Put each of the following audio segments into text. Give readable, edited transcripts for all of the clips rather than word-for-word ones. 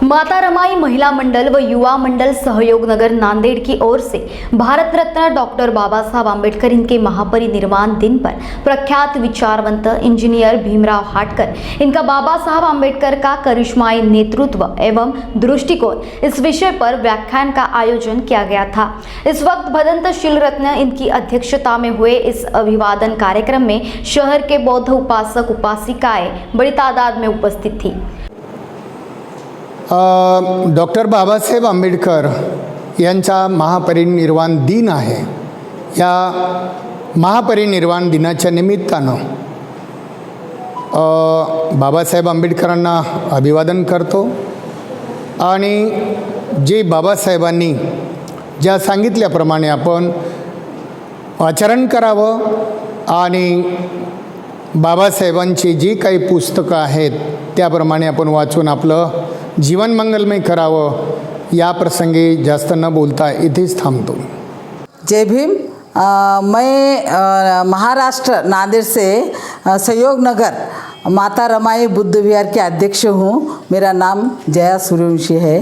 माता रमाई महिला मंडल व युवा मंडल सहयोग नगर नांदेड़ की ओर से भारत रत्न डॉक्टर बाबा साहब आम्बेडकर इनके महापरिनिर्वाण दिन पर प्रख्यात विचारवंत इंजीनियर भीमराव हाटकर इनका बाबा साहब आम्बेडकर का करिश्माई नेतृत्व एवं दृष्टिकोण इस विषय पर व्याख्यान का आयोजन किया गया था। इस वक्त भदंतशील रत्न इनकी अध्यक्षता में हुए इस अभिवादन कार्यक्रम में शहर के बौद्ध उपासक उपासिकाएं बड़ी तादाद में उपस्थित थी। डॉक्टर बाबासाहेब आंबेडकर यांचा महापरिनिर्वाण दिन आहे। या महापरिनिर्वाण दिनाच्या निमित्तानं बाबासाहेब आंबेडकरांना अभिवादन करतो आणि जे बाबासाहेबांनी ज्या सांगितल्याप्रमाणे आपण आचरण करावं आणि बाबासाहेबांची जी काही पुस्तकं आहेत त्याप्रमाणे आपण वाचून आपलं जीवन मंगलमय करावं या प्रसंगी जास्त न बोलता इथेच थांबतो। जय भीम। मैं महाराष्ट्र नांदेड़ से सहयोग नगर माता रमाई बुद्ध विहार के अध्यक्ष हूँ। मेरा नाम जया सूर्यवंशी है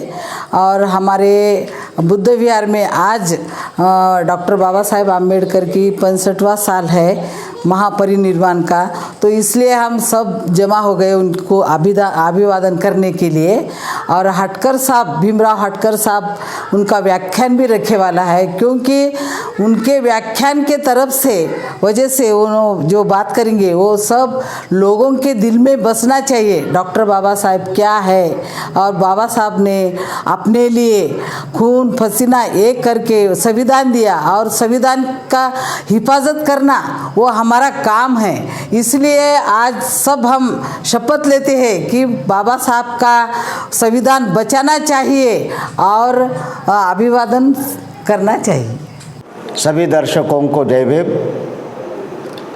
और हमारे बुद्ध विहार में आज डॉक्टर बाबा साहेब आम्बेडकर की 65वां साल है महापरिनिर्वाण का, तो इसलिए हम सब जमा हो गए उनको अभिवादन करने के लिए। और हटकर साहब भीमराव हटकर साहब उनका व्याख्यान भी रखे वाला है, क्योंकि उनके व्याख्यान के तरफ से वजह से वो जो बात करेंगे वो सब लोगों के दिल में बसना चाहिए। डॉक्टर बाबा साहेब क्या है और बाबा साहब ने अपने लिए खून पसीना एक करके संविधान दिया और संविधान का हिफाजत करना वो हमारा काम है। इसलिए आज सब हम शपथ लेते हैं कि बाबा साहब का संविधान बचाना चाहिए और अभिवादन करना चाहिए। सभी दर्शकों को जय भीम।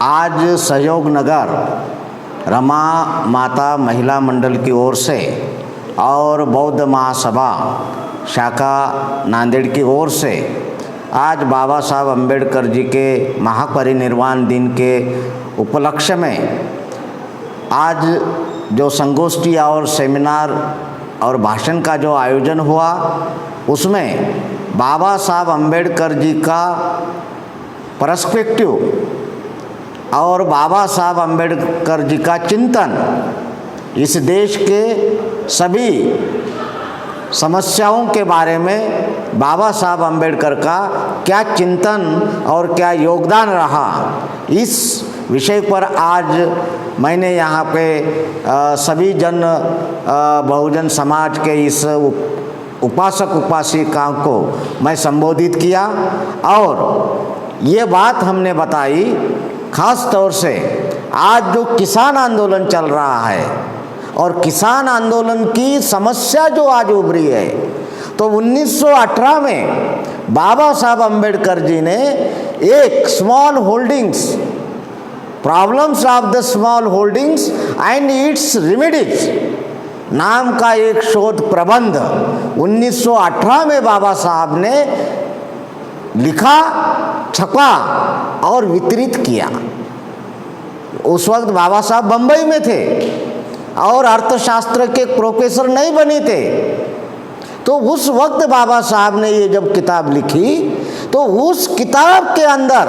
आज सहयोग नगर रमा माता महिला मंडल की ओर से और बौद्ध महासभा शाखा नांदेड़ की ओर से आज बाबा साहब अम्बेडकर जी के महापरिनिर्वाण दिन के उपलक्ष्य में आज जो संगोष्ठी और सेमिनार और भाषण का जो आयोजन हुआ, उसमें बाबा साहब अम्बेडकर जी का पर्सपेक्टिव और बाबा साहब अम्बेडकर जी का चिंतन इस देश के सभी समस्याओं के बारे में बाबा साहब अम्बेडकर का क्या चिंतन और क्या योगदान रहा, इस विषय पर आज मैंने यहाँ पे सभी बहुजन समाज के इस उपासक उपासिकाओं को मैं संबोधित किया और ये बात हमने बताई खास तौर से आज जो किसान आंदोलन चल रहा है और किसान आंदोलन की समस्या जो आज उभरी है, तो 1918 में बाबा साहब अम्बेडकर जी ने एक small holdings problems of the small holdings and it's remedies नाम का एक शोध प्रबंध 1918 में बाबा साहब ने लिखा, छपा और वितरित किया। उस वक्त बाबा साहब बम्बई में थे और अर्थशास्त्र के प्रोफेसर नहीं बने थे, तो उस वक्त बाबा साहब ने ये जब किताब लिखी तो उस किताब के अंदर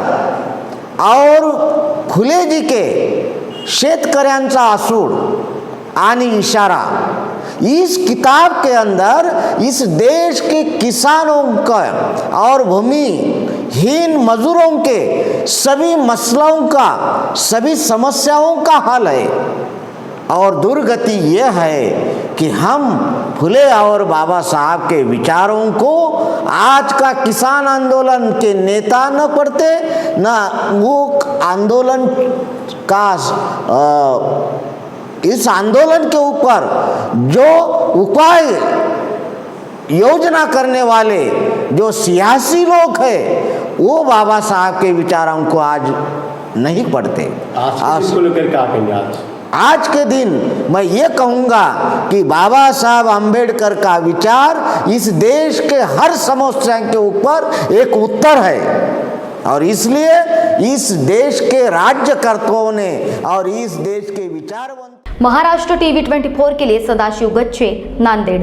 और फुले जी के शेतकऱ्यांचा आसूड आणि इशारा, इस किताब के अंदर इस देश के किसानों का और भूमिहीन मजदूरों के सभी मसलों का, सभी समस्याओं का हल है। और दुर्गति ये है कि हम फुले और बाबा साहब के विचारों को आज का किसान आंदोलन के नेता न पढ़ते, न वो आंदोलन का इस आंदोलन के ऊपर जो उपाय योजना करने वाले जो सियासी लोग हैं वो बाबा साहब के विचारों को आज नहीं पढ़ते। आज को लेकर क्या कहेंगे? आज के दिन मैं ये कहूँगा कि बाबा साहब आम्बेडकर का विचार इस देश के हर समस्या के ऊपर एक उत्तर है और इसलिए इस देश के राज्यकर्ताओं ने और इस देश के विचारवंत महाराष्ट्र टीवी 24 के लिए सदाशिव गच्छे, नांदेड़।